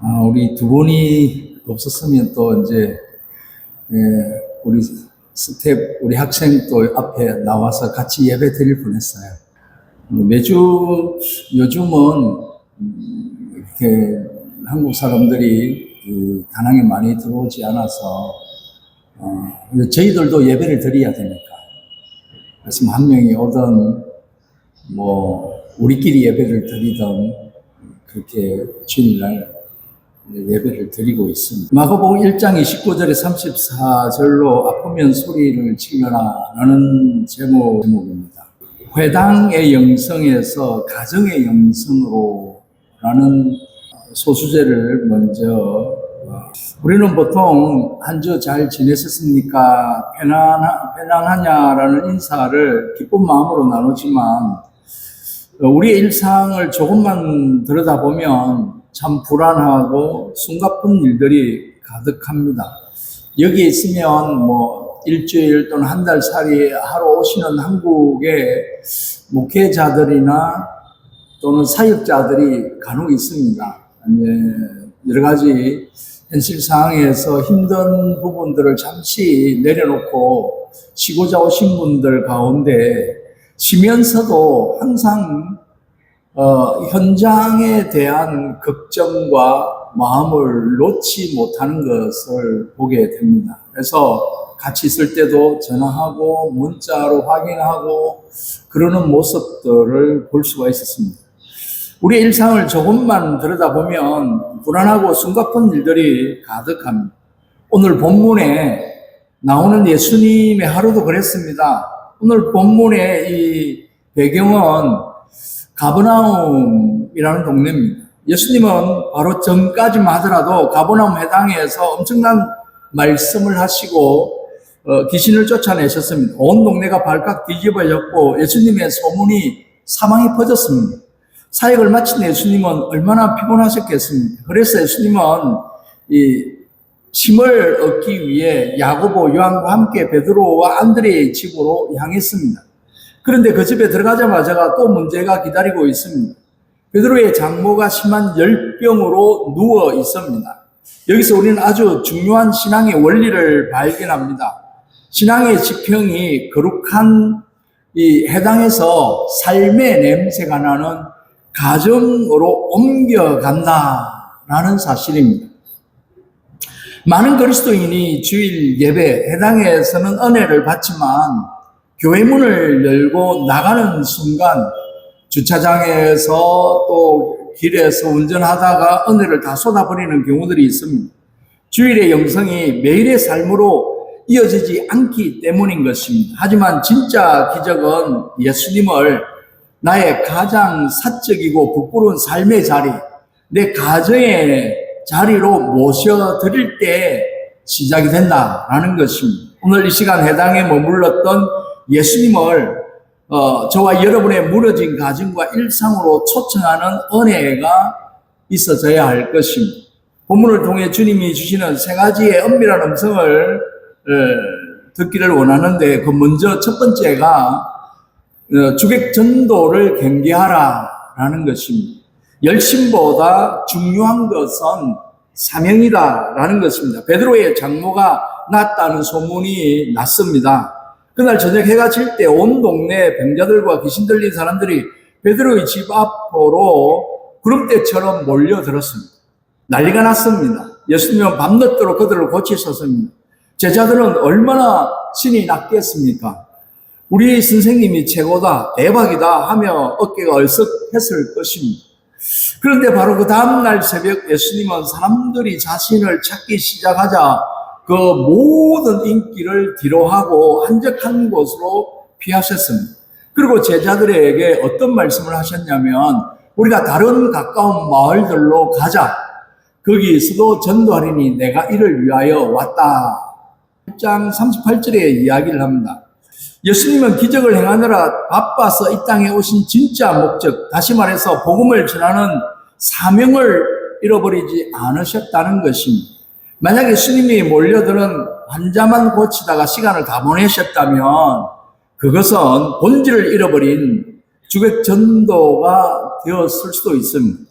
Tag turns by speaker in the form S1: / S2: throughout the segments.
S1: 우리 두 분이 없었으면 또 이제 우리 우리 학생 또 앞에 나와서 같이 예배 드릴 뻔했어요. 매주 요즘은 이렇게 한국 사람들이 다낭에 많이 들어오지 않아서 저희들도 예배를 드려야 되니까, 그래서 한 명이 오든 우리끼리 예배를 드리든 그렇게 주일날 예배를 드리고 있습니다. 마가복음 1장 29절에 34절로 아프면 소리를 치려라라는 제목입니다. 회당의 영성에서 가정의 영성으로 라는 소수제를 먼저, 우리는 보통 한 주 잘 지내셨습니까? 편안하냐라는 인사를 기쁜 마음으로 나누지만, 우리의 일상을 조금만 들여다보면 참 불안하고 숨가쁜 일들이 가득합니다. 여기 있으면 일주일 또는 한 달 살이 하러 오시는 한국의 목회자들이나 또는 사역자들이 간혹 있습니다. 여러 가지 현실 상황에서 힘든 부분들을 잠시 내려놓고 쉬고자 오신 분들 가운데 쉬면서도 항상 현장에 대한 걱정과 마음을 놓지 못하는 것을 보게 됩니다. 그래서 같이 있을 때도 전화하고 문자로 확인하고 그러는 모습들을 볼 수가 있었습니다. 우리의 일상을 조금만 들여다보면 불안하고 숨가쁜 일들이 가득합니다. 오늘 본문에 나오는 예수님의 하루도 그랬습니다. 오늘 본문의 이 배경은 가버나움이라는 동네입니다. 예수님은 바로 전까지만 하더라도 가버나움 회당에서 엄청난 말씀을 하시고 귀신을 쫓아내셨습니다. 온 동네가 발칵 뒤집어졌고 예수님의 소문이 사방에 퍼졌습니다. 사역을 마친 예수님은 얼마나 피곤하셨겠습니까? 그래서 예수님은 이 힘을 얻기 위해 야고보, 요한과 함께 베드로와 안드레의 집으로 향했습니다. 그런데 그 집에 들어가자마자 또 문제가 기다리고 있습니다. 베드로의 장모가 심한 열병으로 누워 있습니다. 여기서 우리는 아주 중요한 신앙의 원리를 발견합니다. 신앙의 지평이 거룩한 이 해당에서 삶의 냄새가 나는 가정으로 옮겨간다라는 사실입니다. 많은 그리스도인이 주일 예배 해당에서는 은혜를 받지만 교회 문을 열고 나가는 순간 주차장에서 또 길에서 운전하다가 은혜를 다 쏟아버리는 경우들이 있습니다. 주일의 영성이 매일의 삶으로 이어지지 않기 때문인 것입니다. 하지만 진짜 기적은 예수님을 나의 가장 사적이고 부끄러운 삶의 자리, 내 가정의 자리로 모셔드릴 때 시작이 된다라는 것입니다. 오늘 이 시간 해당에 머물렀던 예수님을 저와 여러분의 무너진 가정과 일상으로 초청하는 은혜가 있어져야 할 것입니다. 본문을 통해 주님이 주시는 세 가지의 은밀한 음성을 듣기를 원하는데, 그 먼저 첫 번째가 주객 전도를 경계하라라는 것입니다. 열심보다 중요한 것은 사명이다라는 것입니다. 베드로의 장모가 났다는 소문이 났습니다. 그날 저녁 해가 질 때 온 동네 병자들과 귀신 들린 사람들이 베드로의 집 앞으로 구름대처럼 몰려들었습니다. 난리가 났습니다. 예수님은 밤늦도록 그들을 고치셨습니다. 제자들은 얼마나 신이 났겠습니까? 우리 선생님이 최고다, 대박이다 하며 어깨가 얼썩했을 것입니다. 그런데 바로 그 다음날 새벽 예수님은 사람들이 자신을 찾기 시작하자 그 모든 인기를 뒤로하고 한적한 곳으로 피하셨습니다. 그리고 제자들에게 어떤 말씀을 하셨냐면, 우리가 다른 가까운 마을들로 가자. 거기에서도 전도하리니 내가 이를 위하여 왔다. 1장 38절에 이야기를 합니다. 예수님은 기적을 행하느라 바빠서 이 땅에 오신 진짜 목적, 다시 말해서 복음을 전하는 사명을 잃어버리지 않으셨다는 것입니다. 만약 예수님이 몰려드는 환자만 고치다가 시간을 다 보내셨다면 그것은 본질을 잃어버린 주객 전도가 되었을 수도 있습니다.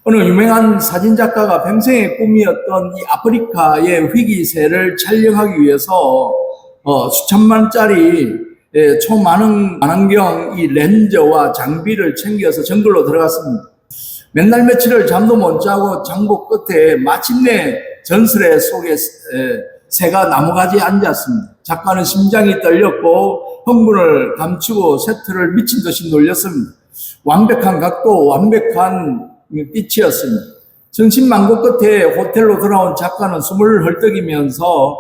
S1: 어느 유명한 사진작가가 평생의 꿈이었던 이 아프리카의 위기세를 촬영하기 위해서 수천만짜리 초만원경 이 렌저와 장비를 챙겨서 정글로 들어갔습니다. 몇 날 며칠을 잠도 못 자고 장복 끝에 마침내 전설의 속에 새가 나무가지에 앉았습니다. 작가는 심장이 떨렸고 흥분을 감추고 세트를 미친 듯이 놀렸습니다. 완벽한 각도, 완벽한 빛이었습니다. 정신만고 끝에 호텔로 돌아온 작가는 숨을 헐떡이면서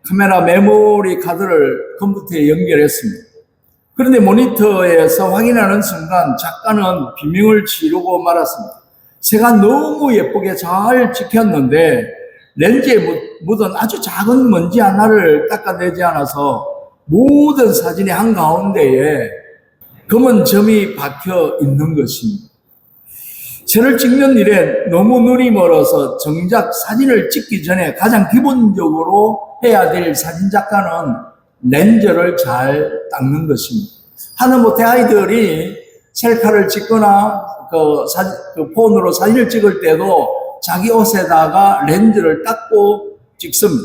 S1: 카메라 메모리 카드를 컴퓨터에 연결했습니다. 그런데 모니터에서 확인하는 순간 작가는 비명을 지르고 말았습니다. 새가 너무 예쁘게 잘 찍혔는데 렌즈에 묻은 아주 작은 먼지 하나를 닦아내지 않아서 모든 사진의 한가운데에 검은 점이 박혀 있는 것입니다. 새를 찍는 일에 너무 눈이 멀어서 정작 사진을 찍기 전에 가장 기본적으로 해야 될 사진작가는 렌즈를 잘 닦는 것입니다. 하다못해 아이들이 셀카를 찍거나 그 폰으로 사진을 찍을 때도 자기 옷에다가 렌즈를 닦고 찍습니다.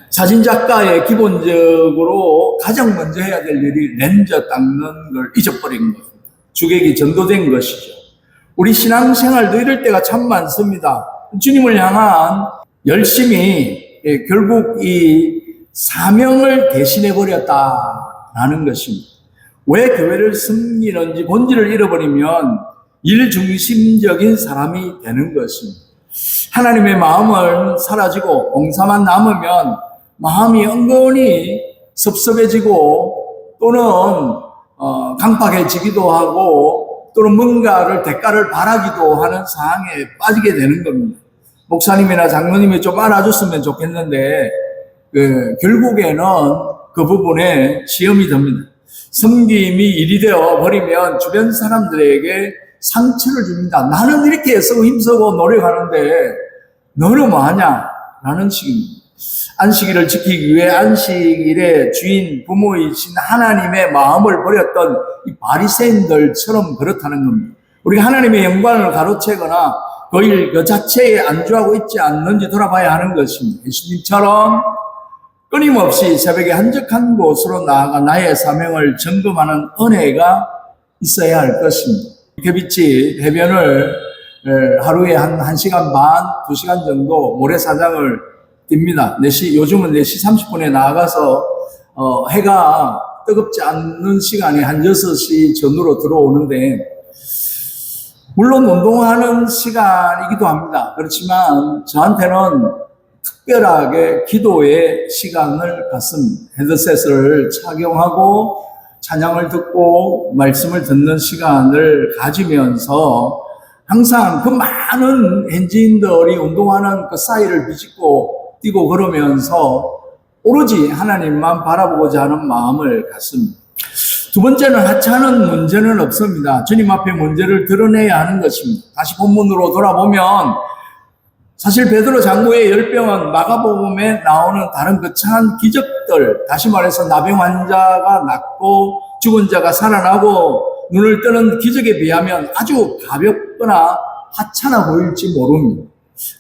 S1: 사진작가의 기본적으로 가장 먼저 해야 될 일이 렌즈 닦는 걸 잊어버린 겁니다. 주객이 전도된 것이죠. 우리 신앙생활도 이럴 때가 참 많습니다. 주님을 향한 열심히 결국 이 사명을 대신해버렸다라는 것입니다. 왜 교회를 섬기는지 본질을 잃어버리면 일중심적인 사람이 되는 것입니다. 하나님의 마음은 사라지고 봉사만 남으면 마음이 은근히 섭섭해지고 또는 강팍해지기도 하고 또는 뭔가를 대가를 바라기도 하는 상황에 빠지게 되는 겁니다. 목사님이나 장로님이 좀 알아줬으면 좋겠는데 결국에는 그 부분에 시험이 듭니다. 섬김이 일이 되어 버리면 주변 사람들에게 상처를 줍니다. 나는 이렇게 애쓰고 힘쓰고 노력하는데 너는 뭐하냐? 라는 식입니다. 안식일을 지키기 위해 안식일의 주인 부모이신 하나님의 마음을 버렸던 이 바리새인들처럼 그렇다는 겁니다. 우리가 하나님의 영광을 가로채거나 그 일 그 자체에 안주하고 있지 않는지 돌아봐야 하는 것입니다. 예수님처럼 끊임없이 새벽에 한적한 곳으로 나아가 나의 사명을 점검하는 은혜가 있어야 할 것입니다. 개비치 해변을 하루에 한 1시간 반, 2시간 정도 모래사장을 띱니다. 요즘은 4시 30분에 나가서 해가 뜨겁지 않는 시간에 한 6시 전후로 들어오는데 물론 운동하는 시간이기도 합니다. 그렇지만 저한테는 특별하게 기도의 시간을 갖습니다. 헤드셋을 착용하고 찬양을 듣고 말씀을 듣는 시간을 가지면서 항상 그 많은 현지인들이 운동하는 그 사이를 비집고 뛰고 그러면서 오로지 하나님만 바라보고자 하는 마음을 갖습니다. 두 번째는 하찮은 문제는 없습니다. 주님 앞에 문제를 드러내야 하는 것입니다. 다시 본문으로 돌아보면 사실 베드로 장로의 열병은 마가복음에 나오는 다른 거창한 기적들, 다시 말해서 나병 환자가 낫고 죽은 자가 살아나고 눈을 뜨는 기적에 비하면 아주 가볍거나 하찮아 보일지 모릅니다.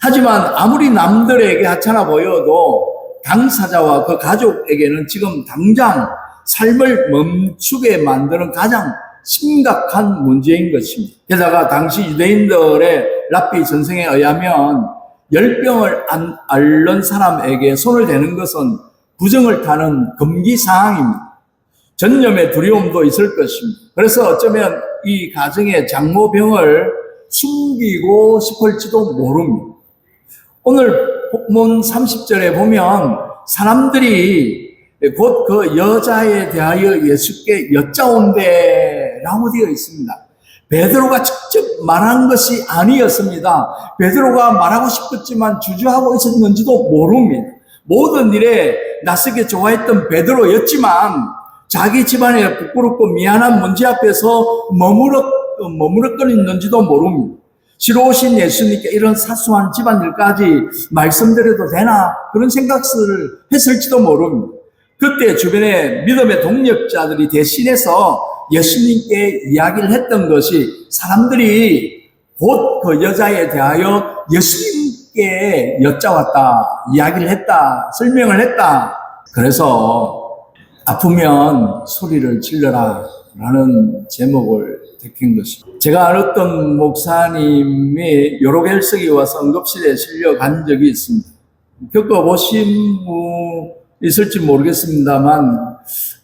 S1: 하지만 아무리 남들에게 하찮아 보여도 당사자와 그 가족에게는 지금 당장 삶을 멈추게 만드는 가장 심각한 문제인 것입니다. 게다가 당시 유대인들의 랍비 전생에 의하면 열병을 앓는 사람에게 손을 대는 것은 부정을 타는 금기사항입니다. 전염의 두려움도 있을 것입니다. 그래서 어쩌면 이 가정의 장모병을 숨기고 싶을지도 모릅니다. 오늘 본문 30절에 보면 사람들이 곧 그 여자에 대하여 예수께 여짜온대 라고 되어 있습니다. 베드로가 직접 말한 것이 아니었습니다. 베드로가 말하고 싶었지만 주저하고 있었는지도 모릅니다. 모든 일에 낯설게 좋아했던 베드로였지만 자기 집안에 부끄럽고 미안한 문제 앞에서 머무르거리는지도 모릅니다. 시로 오신 예수님께 이런 사소한 집안일까지 말씀드려도 되나? 그런 생각을 했을지도 모릅니다. 그때 주변에 믿음의 동력자들이 대신해서 예수님께 이야기를 했던 것이 사람들이 곧 그 여자에 대하여 예수님께 여짜왔다, 이야기를 했다, 설명을 했다. 그래서 아프면 소리를 질러라 라는 제목을 택한 것입니다. 제가 알았던 목사님이 여러 결석이 와서 응급실에 실려간 적이 있습니다. 겪어보신 분 있을지 모르겠습니다만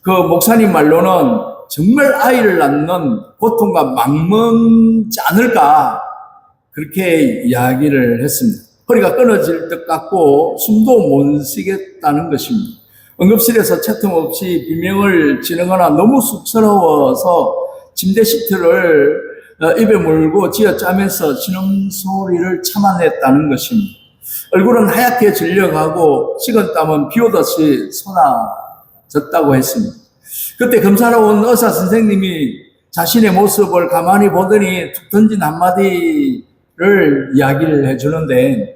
S1: 그 목사님 말로는 정말 아이를 낳는 고통과 막먹지 않을까 그렇게 이야기를 했습니다. 허리가 끊어질 것 같고 숨도 못 쉬겠다는 것입니다. 응급실에서 채통 없이 비명을 지르거나 너무 쑥스러워서 침대 시트를 입에 물고 쥐어짜면서 신음소리를 참아냈다는 것입니다. 얼굴은 하얗게 질려가고 식은땀은 비오듯이 쏟아졌다고 했습니다. 그때 검사로 온 의사 선생님이 자신의 모습을 가만히 보더니 툭 던진 한마디를 이야기를 해주는데,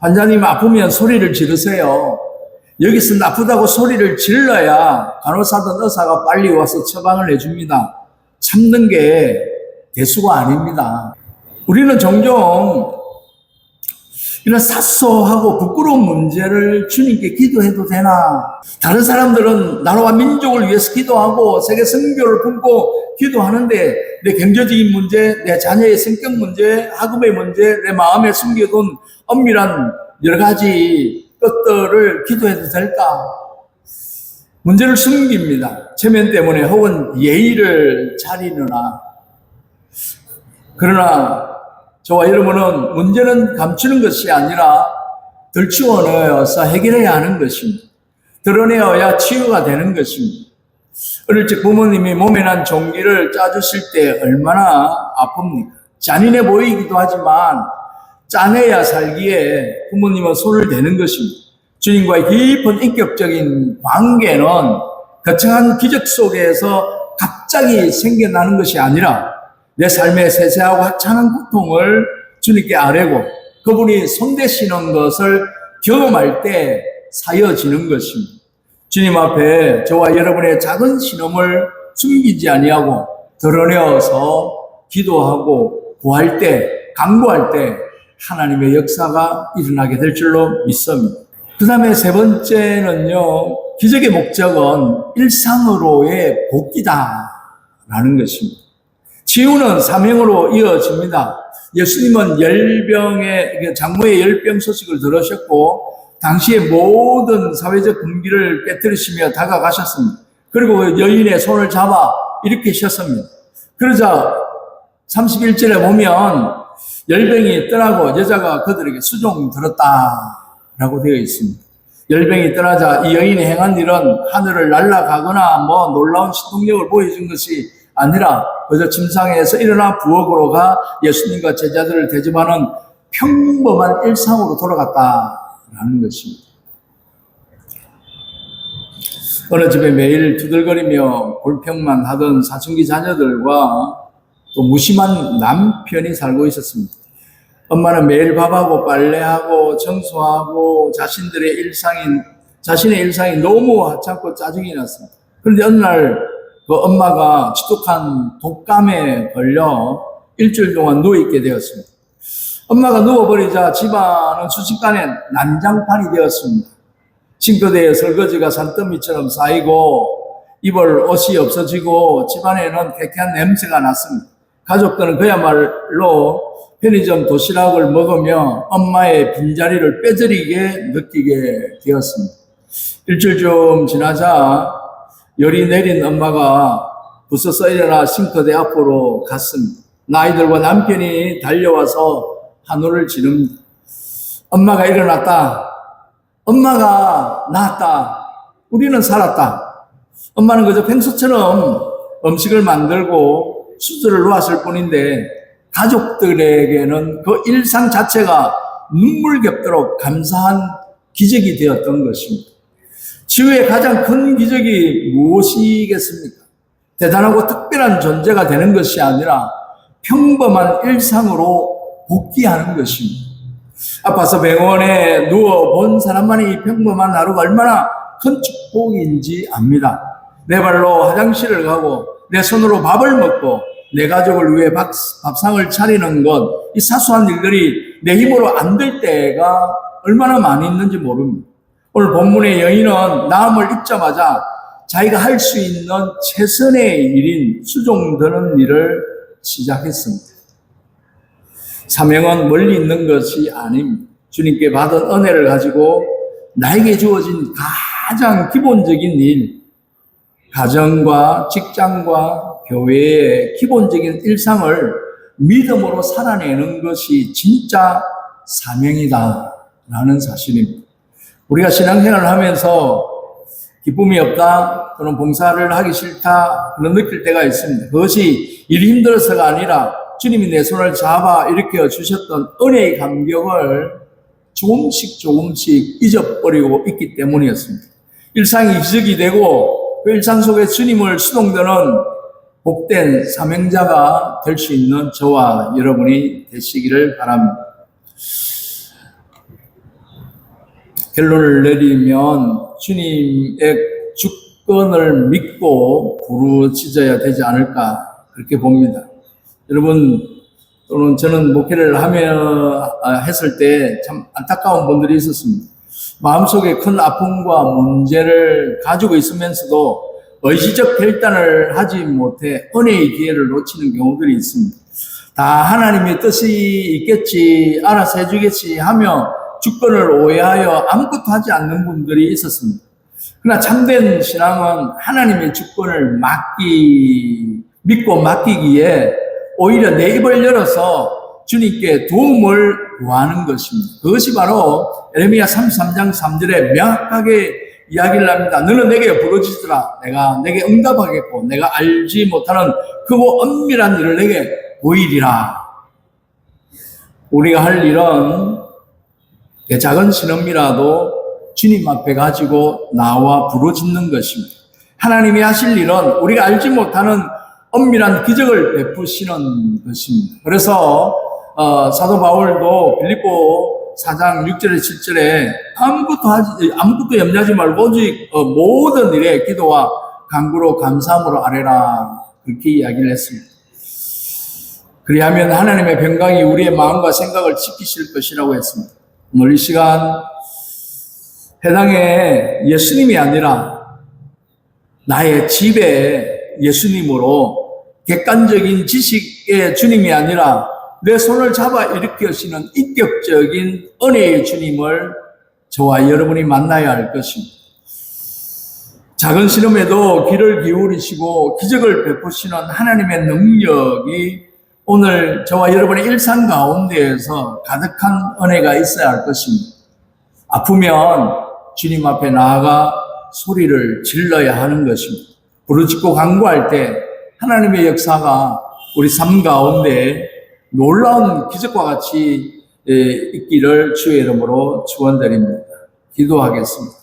S1: 환자님 아프면 소리를 지르세요. 여기서 아프다고 소리를 질러야 간호사든 의사가 빨리 와서 처방을 해줍니다. 참는 게 대수가 아닙니다. 우리는 종종 이런 사소하고 부끄러운 문제를 주님께 기도해도 되나? 다른 사람들은 나라와 민족을 위해서 기도하고 세계 선교를 품고 기도하는데 내 경제적인 문제, 내 자녀의 성격 문제, 학업의 문제, 내 마음에 숨겨둔 엄밀한 여러 가지 것들을 기도해도 될까? 문제를 숨깁니다. 체면 때문에 혹은 예의를 차리느나. 그러나 저와 여러분은 문제는 감추는 것이 아니라 들추어내어서 해결해야 하는 것입니다. 드러내어야 치유가 되는 것입니다. 어릴 적 부모님이 몸에 난 종기를 짜주실 때 얼마나 아픕니까? 잔인해 보이기도 하지만 짜내야 살기에 부모님은 손을 대는 것입니다. 주님과의 깊은 인격적인 관계는 거창한 기적 속에서 갑자기 생겨나는 것이 아니라 내 삶의 세세하고 하찮은 고통을 주님께 아뢰고 그분이 손대시는 것을 경험할 때 사여지는 것입니다. 주님 앞에 저와 여러분의 작은 신음을 숨기지 아니하고 드러내어서 기도하고 구할 때, 간구할 때 하나님의 역사가 일어나게 될 줄로 믿습니다. 그 다음에 세 번째는요, 기적의 목적은 일상으로의 복귀다라는 것입니다. 치유는 사명으로 이어집니다. 예수님은 장모의 열병 소식을 들으셨고 당시의 모든 사회적 금기를 깨뜨리시며 다가가셨습니다. 그리고 여인의 손을 잡아 일으키셨습니다. 그러자 31절에 보면 열병이 떠나고 여자가 그들에게 수종 들었다라고 되어 있습니다. 열병이 떠나자 이 여인이 행한 일은 하늘을 날아가거나 놀라운 신동력을 보여준 것이 아니라 그저 침상에서 일어나 부엌으로 가 예수님과 제자들을 대접하는 평범한 일상으로 돌아갔다라는 것입니다. 어느 집에 매일 두들거리며 불평만 하던 사춘기 자녀들과 또 무심한 남편이 살고 있었습니다. 엄마는 매일 밥하고 빨래하고 청소하고 자신의 일상이 너무 하찮고 짜증이 났습니다. 그런데 어느 날 그 엄마가 지독한 독감에 걸려 일주일 동안 누워있게 되었습니다. 엄마가 누워버리자 집안은 순식간에 난장판이 되었습니다. 싱크대에 설거지가 산더미처럼 쌓이고 입을 옷이 없어지고 집안에는 쾌쾌한 냄새가 났습니다. 가족들은 그야말로 편의점 도시락을 먹으며 엄마의 빈자리를 뼈저리게 느끼게 되었습니다. 일주일쯤 지나자 열이 내린 엄마가 부서서 일어나 싱크대 앞으로 갔습니다. 아이들과 남편이 달려와서 한우를 지릅니다. 엄마가 일어났다. 엄마가 나았다. 우리는 살았다. 엄마는 그저 평소처럼 음식을 만들고 수저를 놓았을 뿐인데 가족들에게는 그 일상 자체가 눈물겹도록 감사한 기적이 되었던 것입니다. 치유의 가장 큰 기적이 무엇이겠습니까? 대단하고 특별한 존재가 되는 것이 아니라 평범한 일상으로 복귀하는 것입니다. 아파서 병원에 누워본 사람만이 이 평범한 하루가 얼마나 큰 축복인지 압니다. 내 발로 화장실을 가고 내 손으로 밥을 먹고 내 가족을 위해 밥상을 차리는 것, 이 사소한 일들이 내 힘으로 안 될 때가 얼마나 많이 있는지 모릅니다. 오늘 본문의 여인은 나음을 입자마자 자기가 할 수 있는 최선의 일인 수종 드는 일을 시작했습니다. 사명은 멀리 있는 것이 아닙니다. 주님께 받은 은혜를 가지고 나에게 주어진 가장 기본적인 일, 가정과 직장과 교회의 기본적인 일상을 믿음으로 살아내는 것이 진짜 사명이다라는 사실입니다. 우리가 신앙생활을 하면서 기쁨이 없다 또는 봉사를 하기 싫다 그런 느낄 때가 있습니다. 그것이 일이 힘들어서가 아니라 주님이 내 손을 잡아 일으켜 주셨던 은혜의 감격을 조금씩 잊어버리고 있기 때문이었습니다. 일상이 기적이 되고 그 일상 속에 주님을 수동드는 복된 사명자가 될 수 있는 저와 여러분이 되시기를 바랍니다. 결론을 내리면 주님의 주권을 믿고 부르짖어야 되지 않을까 그렇게 봅니다. 여러분 또는 저는 목회를 했을 때 참 안타까운 분들이 있었습니다. 마음속에 큰 아픔과 문제를 가지고 있으면서도 의지적 결단을 하지 못해 은혜의 기회를 놓치는 경우들이 있습니다. 다 하나님의 뜻이 있겠지, 알아서 해주겠지 하며 주권을 오해하여 아무것도 하지 않는 분들이 있었습니다. 그러나 참된 신앙은 하나님의 주권을 믿고 맡기기에 오히려 내 입을 열어서 주님께 도움을 구하는 것입니다. 그것이 바로 에레미야 33장 3절에 명확하게 이야기를 합니다. 너는 내게 부르짖으라. 내가 내게 응답하겠고 내가 알지 못하는 크고 엄밀한 일을 내게 보이리라. 우리가 할 일은 작은 신음이라도 주님 앞에 가지고 나와 부르짖는 것입니다. 하나님이 하실 일은 우리가 알지 못하는 엄밀한 기적을 베푸시는 것입니다. 그래서 사도 바울도 빌립보 4장 6절에 7절에 아무것도 염려하지 말고 오직 모든 일에 기도와 간구로 감사함으로 아뢰라 그렇게 이야기를 했습니다. 그리하면 하나님의 평강이 우리의 마음과 생각을 지키실 것이라고 했습니다. 오늘 이 시간 해당에 예수님이 아니라 나의 집에 예수님으로 객관적인 지식의 주님이 아니라 내 손을 잡아 일으키시는 인격적인 은혜의 주님을 저와 여러분이 만나야 할 것입니다. 작은 신음에도 귀를 기울이시고 기적을 베푸시는 하나님의 능력이 오늘 저와 여러분의 일상 가운데에서 가득한 은혜가 있어야 할 것입니다. 아프면 주님 앞에 나아가 소리를 질러야 하는 것입니다. 부르짖고 간구할 때 하나님의 역사가 우리 삶 가운데 놀라운 기적과 같이 있기를 주의 이름으로 축원드립니다. 기도하겠습니다.